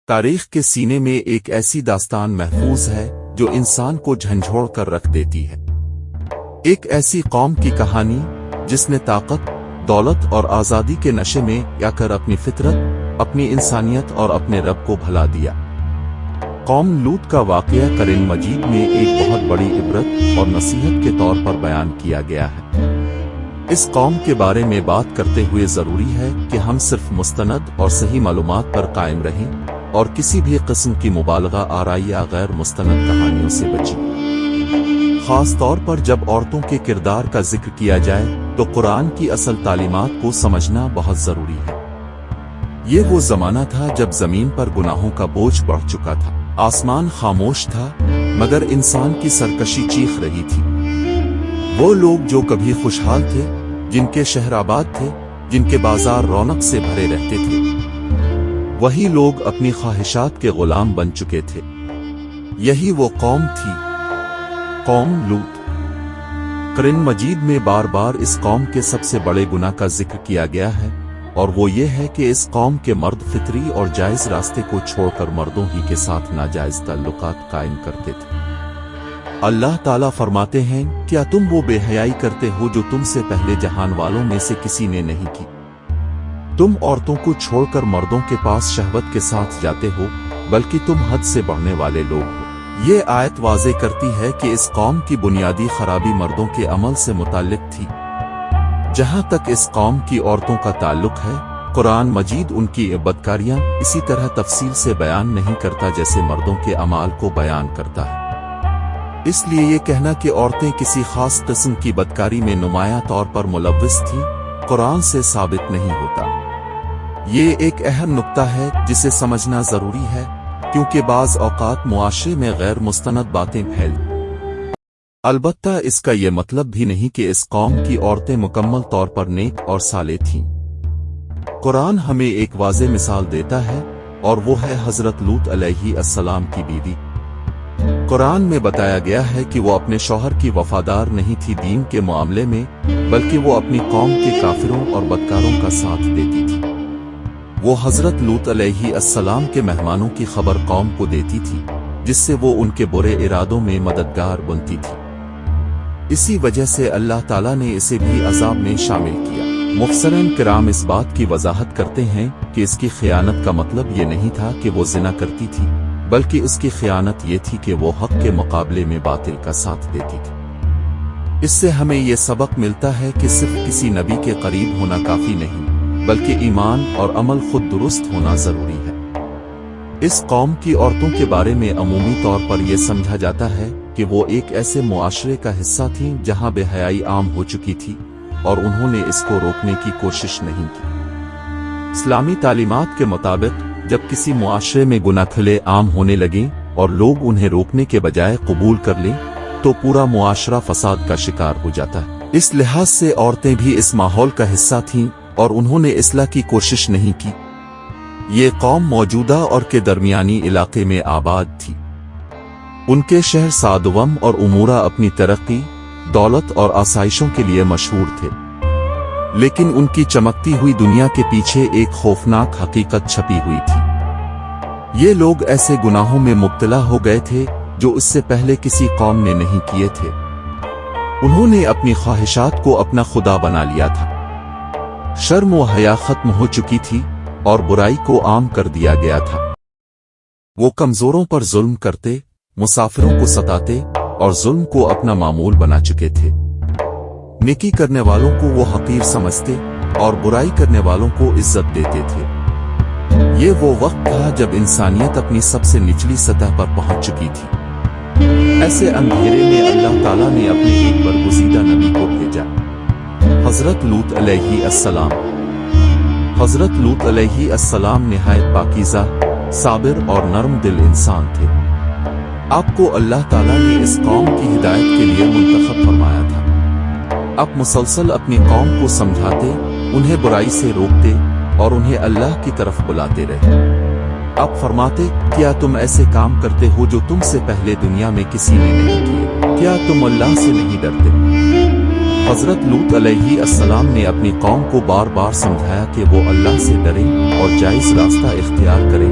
تاریخ کے سینے میں ایک ایسی داستان محفوظ ہے جو انسان کو جھنجھوڑ کر رکھ دیتی ہے۔ ایک ایسی قوم کی کہانی جس نے طاقت، دولت اور آزادی کے نشے میں آ کر اپنی فطرت، اپنی انسانیت اور اپنے رب کو بھلا دیا۔ قوم لوط کا واقعہ قرآن مجید میں ایک بہت بڑی عبرت اور نصیحت کے طور پر بیان کیا گیا ہے۔ اس قوم کے بارے میں بات کرتے ہوئے ضروری ہے کہ ہم صرف مستند اور صحیح معلومات پر قائم رہیں اور کسی بھی قسم کی مبالغہ آرائی یا غیر مستند کہانیوں سے بچیں۔ خاص طور پر جب عورتوں کے کردار کا ذکر کیا جائے تو قرآن کی اصل تعلیمات کو سمجھنا بہت ضروری ہے۔ یہ وہ زمانہ تھا جب زمین پر گناہوں کا بوجھ بڑھ چکا تھا، آسمان خاموش تھا، مگر انسان کی سرکشی چیخ رہی تھی۔ وہ لوگ جو کبھی خوشحال تھے، جن کے شہر آباد تھے، جن کے بازار رونق سے بھرے رہتے تھے، وہی لوگ اپنی خواہشات کے غلام بن چکے تھے۔ یہی وہ قوم تھی، قوم لوط۔ قرآن مجید میں بار بار اس قوم کے سب سے بڑے گناہ کا ذکر کیا گیا ہے، اور وہ یہ ہے کہ اس قوم کے مرد فطری اور جائز راستے کو چھوڑ کر مردوں ہی کے ساتھ ناجائز تعلقات قائم کرتے تھے۔ اللہ تعالیٰ فرماتے ہیں، کیا تم وہ بے حیائی کرتے ہو جو تم سے پہلے جہان والوں میں سے کسی نے نہیں کی؟ تم عورتوں کو چھوڑ کر مردوں کے پاس شہوت کے ساتھ جاتے ہو، بلکہ تم حد سے بڑھنے والے لوگ ہو۔ یہ آیت واضح کرتی ہے کہ اس قوم کی بنیادی خرابی مردوں کے عمل سے متعلق تھی۔ جہاں تک اس قوم کی عورتوں کا تعلق ہے، قرآن مجید ان کی بدکاریاں اسی طرح تفصیل سے بیان نہیں کرتا جیسے مردوں کے اعمال کو بیان کرتا ہے۔ اس لیے یہ کہنا کہ عورتیں کسی خاص قسم کی بدکاری میں نمایاں طور پر ملوث تھیں، قرآن سے ثابت نہیں ہوتا۔ یہ ایک اہم نقطہ ہے جسے سمجھنا ضروری ہے، کیونکہ بعض اوقات معاشرے میں غیر مستند باتیں پھیلیں۔ البتہ اس کا یہ مطلب بھی نہیں کہ اس قوم کی عورتیں مکمل طور پر نیک اور صالح تھیں۔ قرآن ہمیں ایک واضح مثال دیتا ہے، اور وہ ہے حضرت لوط علیہ السلام کی بیوی۔ قرآن میں بتایا گیا ہے کہ وہ اپنے شوہر کی وفادار نہیں تھی دین کے معاملے میں، بلکہ وہ اپنی قوم کے کافروں اور بدکاروں کا ساتھ دیتی تھی۔ وہ حضرت لوط علیہ السلام کے مہمانوں کی خبر قوم کو دیتی تھی، جس سے وہ ان کے برے ارادوں میں مددگار بنتی تھی۔ اسی وجہ سے اللہ تعالیٰ نے اسے بھی عذاب میں شامل کیا۔ مفسرین کرام اس بات کی وضاحت کرتے ہیں کہ اس کی خیانت کا مطلب یہ نہیں تھا کہ وہ زنا کرتی تھی، بلکہ اس کی خیانت یہ تھی کہ وہ حق کے مقابلے میں باطل کا ساتھ دیتی تھی۔ اس سے ہمیں یہ سبق ملتا ہے کہ صرف کسی نبی کے قریب ہونا کافی نہیں، بلکہ ایمان اور عمل خود درست ہونا ضروری ہے۔ اس قوم کی عورتوں کے بارے میں عمومی طور پر یہ سمجھا جاتا ہے کہ وہ ایک ایسے معاشرے کا حصہ تھیں جہاں بے حیائی عام ہو چکی تھی، اور انہوں نے اس کو روکنے کی کوشش نہیں کی۔ اسلامی تعلیمات کے مطابق جب کسی معاشرے میں گناہ کھلے عام ہونے لگیں اور لوگ انہیں روکنے کے بجائے قبول کر لیں تو پورا معاشرہ فساد کا شکار ہو جاتا ہے۔ اس لحاظ سے عورتیں بھی اس ماحول کا حصہ تھیں اور انہوں نے اصلاح کی کوشش نہیں کی۔ یہ قوم موجودہ اور کے درمیانی علاقے میں آباد تھی۔ ان کے شہر سادوم اور امورہ اپنی ترقی، دولت اور آسائشوں کے لیے مشہور تھے، لیکن ان کی چمکتی ہوئی دنیا کے پیچھے ایک خوفناک حقیقت چھپی ہوئی تھی۔ یہ لوگ ایسے گناہوں میں مبتلا ہو گئے تھے جو اس سے پہلے کسی قوم نے نہیں کیے تھے۔ انہوں نے اپنی خواہشات کو اپنا خدا بنا لیا تھا۔ شرم و حیا ختم ہو چکی تھی اور برائی کو عام کر دیا گیا تھا۔ وہ کمزوروں پر ظلم کرتے، مسافروں کو ستاتے اور ظلم کو اپنا معمول بنا چکے تھے۔ نیکی کرنے والوں کو وہ حقیر سمجھتے اور برائی کرنے والوں کو عزت دیتے تھے۔ یہ وہ وقت تھا جب انسانیت اپنی سب سے نچلی سطح پر پہنچ چکی تھی۔ ایسے اندھیرے میں اللہ تعالیٰ نے اپنے ایک برگزیدہ نبی کو بھیجا، حضرت لوط علیہ السلام۔ حضرت لوط علیہ السلام نہایت پاکیزہ، صابر اور نرم دل انسان تھے۔ آپ کو اللہ تعالیٰ نے اس قوم کی ہدایت کے لیے منتخب فرمایا تھا۔ آپ مسلسل اپنی قوم کو سمجھاتے، انہیں برائی سے روکتے اور انہیں اللہ کی طرف بلاتے رہے۔ آپ فرماتے، کیا تم ایسے کام کرتے ہو جو تم سے پہلے دنیا میں کسی نے نہیں کیے؟ کیا تم اللہ سے نہیں ڈرتے؟ حضرت لوط علیہ السلام نے اپنی قوم کو بار بار سمجھایا کہ وہ اللہ سے ڈریں اور جائز راستہ اختیار کریں،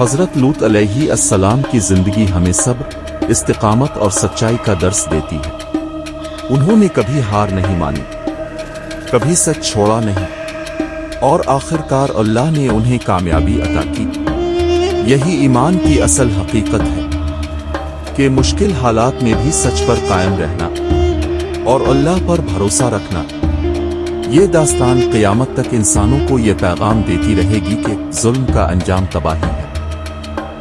حضرت لوط علیہ السلام کی زندگی ہمیں صبر، استقامت اور سچائی کا درس دیتی ہے۔ انہوں نے کبھی ہار نہیں مانی، کبھی سچ چھوڑا نہیں، اور آخرکار اللہ نے انہیں کامیابی عطا کی۔ یہی ایمان کی اصل حقیقت ہے کہ مشکل حالات میں بھی سچ پر قائم رہنا اور اللہ پر بھروسہ رکھنا۔ یہ داستان قیامت تک انسانوں کو یہ پیغام دیتی رہے گی کہ ظلم کا انجام تباہی ہے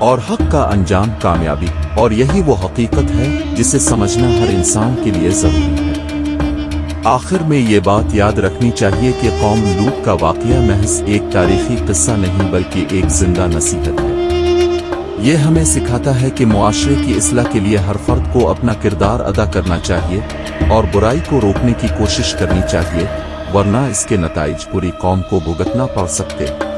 اور حق کا انجام کامیابی، اور یہی وہ حقیقت ہے جسے سمجھنا ہر انسان کے لیے ضروری ہے۔ آخر میں یہ بات یاد رکھنی چاہیے کہ قوم لوط کا واقعہ محض ایک تاریخی قصہ نہیں بلکہ ایک زندہ نصیحت ہے۔ یہ ہمیں سکھاتا ہے کہ معاشرے کی اصلاح کے لیے ہر فرد کو اپنا کردار ادا کرنا چاہیے اور برائی کو روکنے کی کوشش کرنی چاہیے، ورنہ اس کے نتائج پوری قوم کو بھگتنا پڑ سکتے ہیں۔